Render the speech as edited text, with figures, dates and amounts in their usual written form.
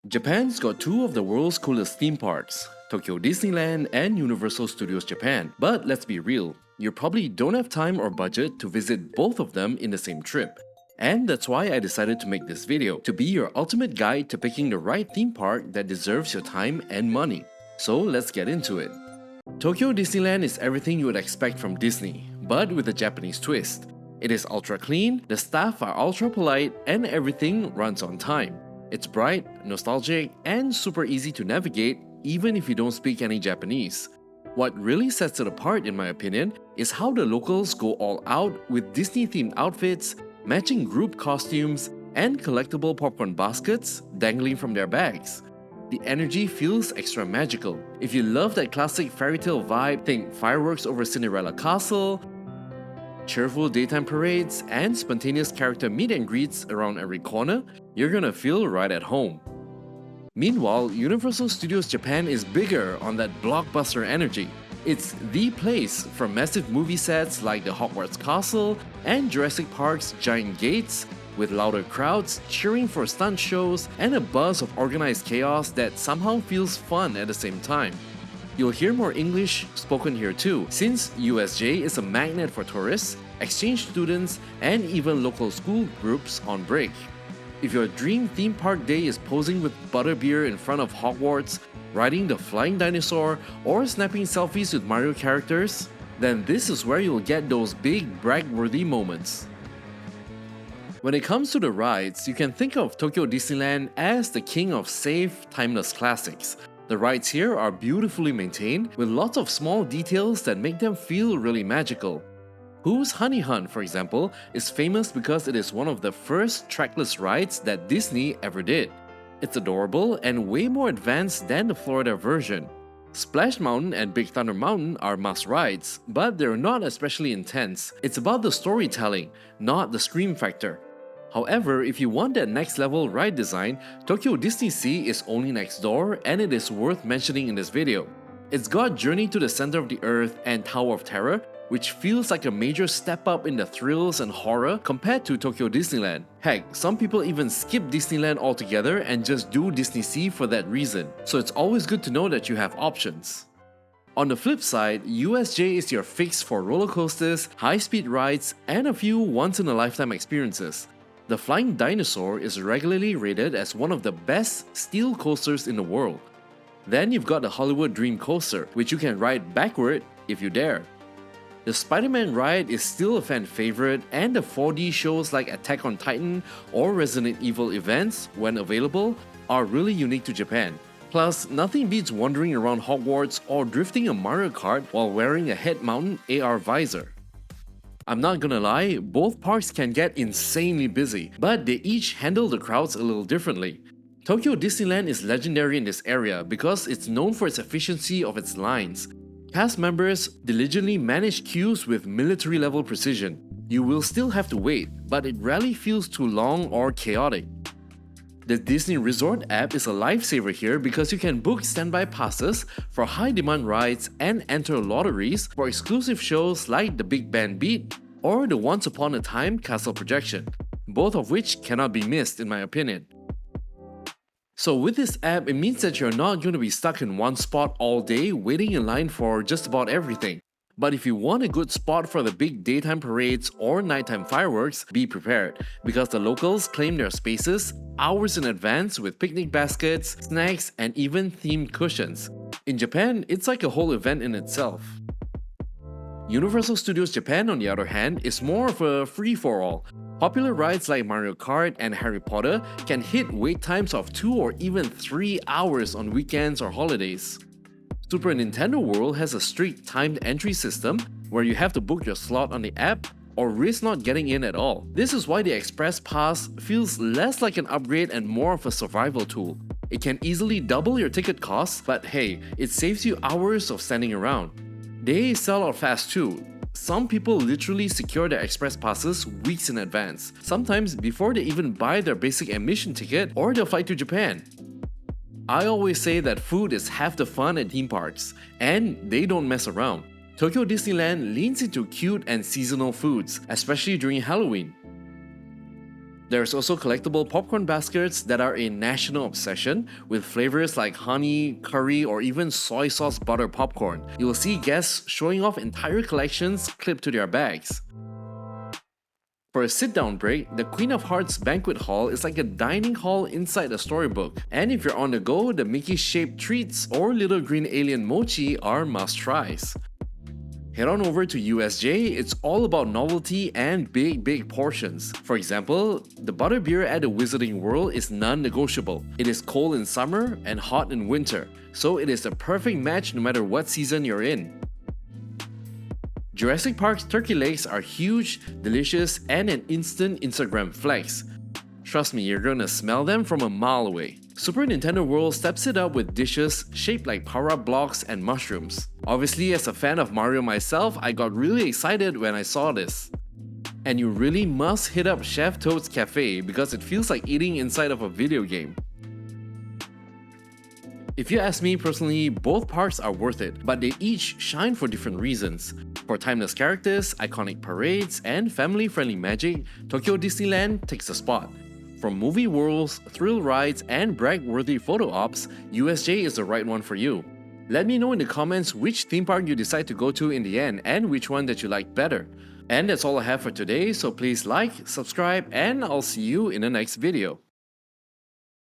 Japan's got two of the world's coolest theme parks, Tokyo Disneyland and Universal Studios Japan. But let's be real, you probably don't have time or budget to visit both of them in the same trip. And that's why I decided to make this video, to be your ultimate guide to picking the right theme park that deserves your time and money. So let's get into it. Tokyo Disneyland is everything you would expect from Disney, but with a Japanese twist. It is ultra clean, the staff are ultra polite, and everything runs on time. It's bright, nostalgic, and super easy to navigate even if you don't speak any Japanese. What really sets it apart, in my opinion, is how the locals go all out with Disney-themed outfits, matching group costumes, and collectible popcorn baskets dangling from their bags. The energy feels extra magical. If you love that classic fairy tale vibe, think fireworks over Cinderella Castle, cheerful daytime parades, and spontaneous character meet and greets around every corner, you're gonna feel right at home. Meanwhile, Universal Studios Japan is bigger on that blockbuster energy. It's the place for massive movie sets like the Hogwarts Castle and Jurassic Park's giant gates, with louder crowds cheering for stunt shows and a buzz of organized chaos that somehow feels fun at the same time. You'll hear more English spoken here too, since USJ is a magnet for tourists, exchange students, and even local school groups on break. If your dream theme park day is posing with butterbeer in front of Hogwarts, riding the flying dinosaur, or snapping selfies with Mario characters, then this is where you'll get those big brag-worthy moments. When it comes to the rides, you can think of Tokyo Disneyland as the king of safe, timeless classics. The rides here are beautifully maintained, with lots of small details that make them feel really magical. Pooh's Honey Hunt, for example, is famous because it is one of the first trackless rides that Disney ever did. It's adorable and way more advanced than the Florida version. Splash Mountain and Big Thunder Mountain are must rides, but they're not especially intense. It's about the storytelling, not the scream factor. However, if you want that next level ride design, Tokyo Disney Sea is only next door, and it is worth mentioning in this video. It's got Journey to the Center of the Earth and Tower of Terror, which feels like a major step up in the thrills and horror compared to Tokyo Disneyland. Heck, some people even skip Disneyland altogether and just do Disney Sea for that reason, so it's always good to know that you have options. On the flip side, USJ is your fix for roller coasters, high-speed rides, and a few once-in-a-lifetime experiences. The Flying Dinosaur is regularly rated as one of the best steel coasters in the world. Then you've got the Hollywood Dream Coaster, which you can ride backward if you dare. The Spider-Man ride is still a fan favorite, and the 4D shows like Attack on Titan or Resident Evil events, when available, are really unique to Japan. Plus, nothing beats wandering around Hogwarts or drifting a Mario Kart while wearing a head-mounted AR visor. I'm not gonna lie, both parks can get insanely busy, but they each handle the crowds a little differently. Tokyo Disneyland is legendary in this area because it's known for its efficiency of its lines. Cast members diligently manage queues with military-level precision. You will still have to wait, but it rarely feels too long or chaotic. The Disney Resort app is a lifesaver here because you can book standby passes for high-demand rides and enter lotteries for exclusive shows like the Big Band Beat or the Once Upon a Time Castle Projection, both of which cannot be missed in my opinion. So with this app, it means that you're not going to be stuck in one spot all day waiting in line for just about everything. But if you want a good spot for the big daytime parades or nighttime fireworks, be prepared, because the locals claim their spaces hours in advance with picnic baskets, snacks, and even themed cushions. In Japan, it's like a whole event in itself. Universal Studios Japan, on the other hand, is more of a free-for-all. Popular rides like Mario Kart and Harry Potter can hit wait times of 2 or even 3 hours on weekends or holidays. Super Nintendo World has a strict timed entry system where you have to book your slot on the app or risk not getting in at all. This is why the Express Pass feels less like an upgrade and more of a survival tool. It can easily double your ticket costs, but hey, it saves you hours of standing around. They sell out fast too. Some people literally secure their Express Passes weeks in advance, sometimes before they even buy their basic admission ticket or their flight to Japan. I always say that food is half the fun at theme parks, and they don't mess around. Tokyo Disneyland leans into cute and seasonal foods, especially during Halloween. There's also collectible popcorn baskets that are a national obsession, with flavors like honey, curry, or even soy sauce butter popcorn. You'll see guests showing off entire collections clipped to their bags. For a sit-down break, the Queen of Hearts banquet hall is like a dining hall inside a storybook. And if you're on the go, the Mickey-shaped treats or little green alien mochi are must-tries. Head on over to USJ, it's all about novelty and big portions. For example, the butterbeer at the Wizarding World is non-negotiable. It is cold in summer and hot in winter, so it is a perfect match no matter what season you're in. Jurassic Park's turkey legs are huge, delicious, and an instant Instagram flex. Trust me, you're gonna smell them from a mile away. Super Nintendo World steps it up with dishes shaped like power-up blocks and mushrooms. Obviously, as a fan of Mario myself, I got really excited when I saw this. And you really must hit up Chef Toad's Cafe because it feels like eating inside of a video game. If you ask me personally, both parks are worth it, but they each shine for different reasons. For timeless characters, iconic parades, and family-friendly magic, Tokyo Disneyland takes the spot. From movie worlds, thrill rides, and brag-worthy photo ops, USJ is the right one for you. Let me know in the comments which theme park you decide to go to in the end and which one that you like better. And that's all I have for today, so please like, subscribe, and I'll see you in the next video.